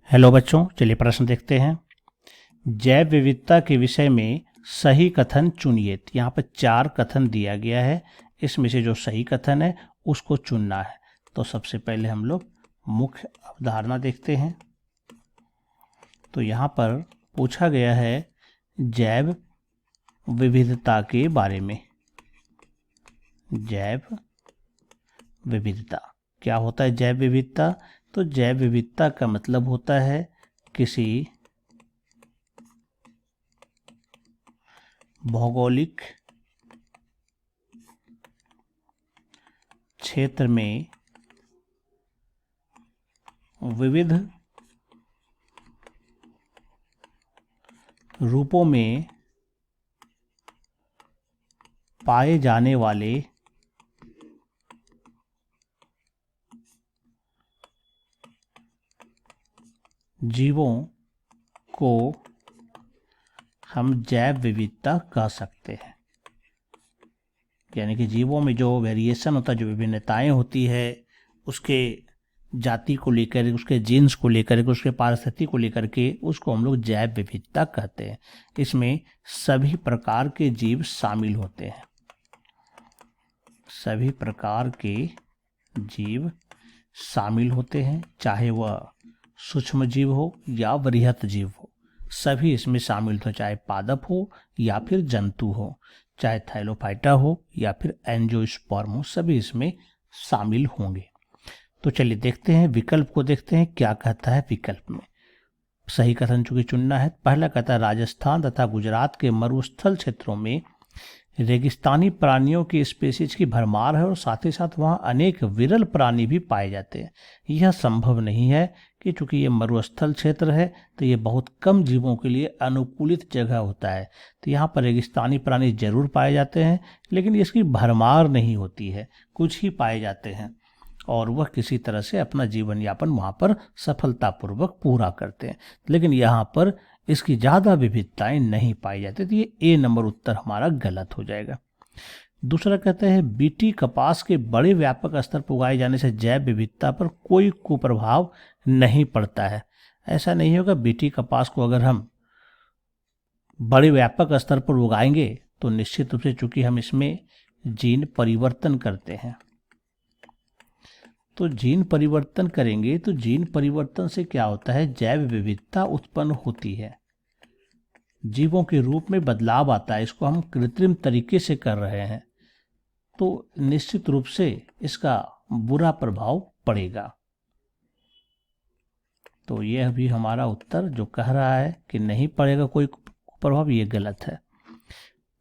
Hello बच्चों, चलिए प्रश्न देखते हैं। जैव विविधता के विषय में सही कथन चुनिए। यहाँ पर 4 कथन दिया गया है, इसमें से जो सही कथन है उसको चुनना है। तो सबसे पहले हम लोग मुख्य अवधारणा देखते हैं। तो यहाँ पर पूछा गया है जैव विविधता के बारे में। जैव विविधता क्या होता है? जैव विविधता, तो जैव विविधता का मतलब होता है किसी भौगोलिक क्षेत्र में विविध रूपों में पाए जाने वाले जीवों को हम जैव विविधता कह सकते हैं। यानी कि जीवों में जो वेरिएशन होता है, जो विभिन्नताएं होती है, उसके जाति को लेकर, उसके जीन्स को लेकर के, उसके पारिस्थितिकी को लेकर के, उसको हम लोग जैव विविधता कहते हैं। इसमें सभी प्रकार के जीव शामिल होते हैं। सभी प्रकार के जीव शामिल होते हैं, चाहे वह सूक्ष्म जीव हो या वृहत जीव हो, सभी इसमें शामिल हो। चाहे पादप हो या फिर जंतु हो, चाहे थैलोफाइटा हो या फिर एंजियोस्पर्म हो, सभी इसमें शामिल होंगे। तो चलिए देखते हैं, विकल्प को देखते हैं क्या कहता है विकल्प में। सही कथन चूंकि चुनना है। पहला कहता है राजस्थान तथा गुजरात के मरुस्थल क्षेत्रों में रेगिस्तानी प्राणियों की स्पीशीज की भरमार है और साथ ही साथ वहाँ अनेक विरल प्राणी भी पाए जाते हैं। यह संभव नहीं है कि चूंकि ये मरुस्थल क्षेत्र है तो ये बहुत कम जीवों के लिए अनुकूलित जगह होता है। तो यहाँ पर रेगिस्तानी प्राणी जरूर पाए जाते हैं, लेकिन इसकी भरमार नहीं होती है, कुछ ही पाए जाते हैं और वह किसी तरह से अपना जीवन यापन वहाँ पर सफलतापूर्वक पूरा करते हैं। लेकिन यहाँ पर इसकी ज़्यादा विविधताएं नहीं पाई जाती। तो ये ए नंबर उत्तर हमारा गलत हो जाएगा। दूसरा कहते हैं बीटी कपास के बड़े व्यापक स्तर पर उगाए जाने से जैव विविधता पर कोई कुप्रभाव नहीं पड़ता है। ऐसा नहीं होगा। बीटी कपास को अगर हम बड़े व्यापक स्तर पर उगाएंगे तो निश्चित रूप से चूंकि हम इसमें जीन परिवर्तन करते हैं, तो जीन परिवर्तन करेंगे तो जीन परिवर्तन से क्या होता है, जैव विविधता उत्पन्न होती है, जीवों के रूप में बदलाव आता है। इसको हम कृत्रिम तरीके से कर रहे हैं, तो निश्चित रूप से इसका बुरा प्रभाव पड़ेगा। तो यह भी हमारा उत्तर जो कह रहा है कि नहीं पड़ेगा कोई प्रभाव, ये गलत है।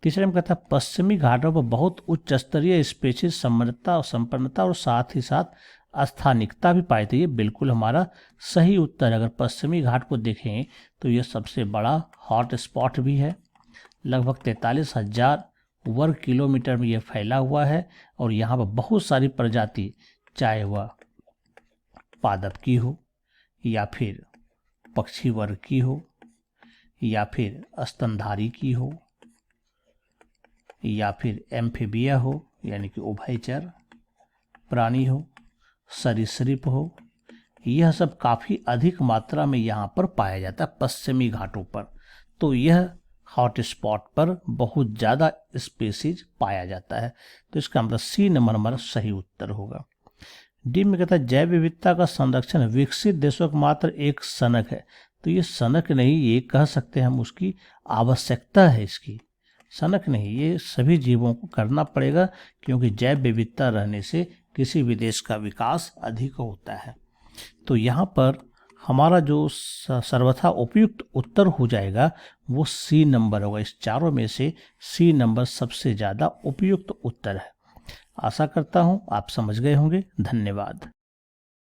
तीसरे में कहता है पश्चिमी घाटों पर बहुत उच्च स्तरीय स्पीशीज संपन्नता और संपन्नता और साथ ही साथ स्थानिकता भी पाई जाती है। बिल्कुल हमारा सही उत्तर। अगर पश्चिमी घाट को देखें तो यह सबसे बड़ा हॉट स्पॉट भी है। लगभग 43,000 वर्ग किलोमीटर में यह फैला हुआ है और यहाँ पर बहुत सारी प्रजाति, चाहे वह पादप की हो या फिर पक्षी वर्ग की हो या फिर स्तनधारी की हो या फिर एम्फीबिया हो, यानी कि उभयचर प्राणी हो, सरीसृप हो, यह सब काफ़ी अधिक मात्रा में यहाँ पर पाया जाता है पश्चिमी घाटों पर। तो यह हॉट स्पॉट पर बहुत ज़्यादा स्पीसीज पाया जाता है। तो इसका मतलब सी नंबर हमारा सही उत्तर होगा। डी में कहता है जैव विविधता का संरक्षण विकसित देशों का मात्र एक सनक है। तो ये सनक नहीं, ये कह सकते हैं हम उसकी आवश्यकता है। इसकी सनक नहीं, ये सभी जीवों को करना पड़ेगा, क्योंकि जैव विविधता रहने से किसी भी देश का विकास अधिक होता है। तो यहाँ पर हमारा जो सर्वथा उपयुक्त उत्तर हो जाएगा वो सी नंबर होगा। इस चारों में से सी नंबर सबसे ज़्यादा उपयुक्त उत्तर है। आशा करता हूँ आप समझ गए होंगे। धन्यवाद।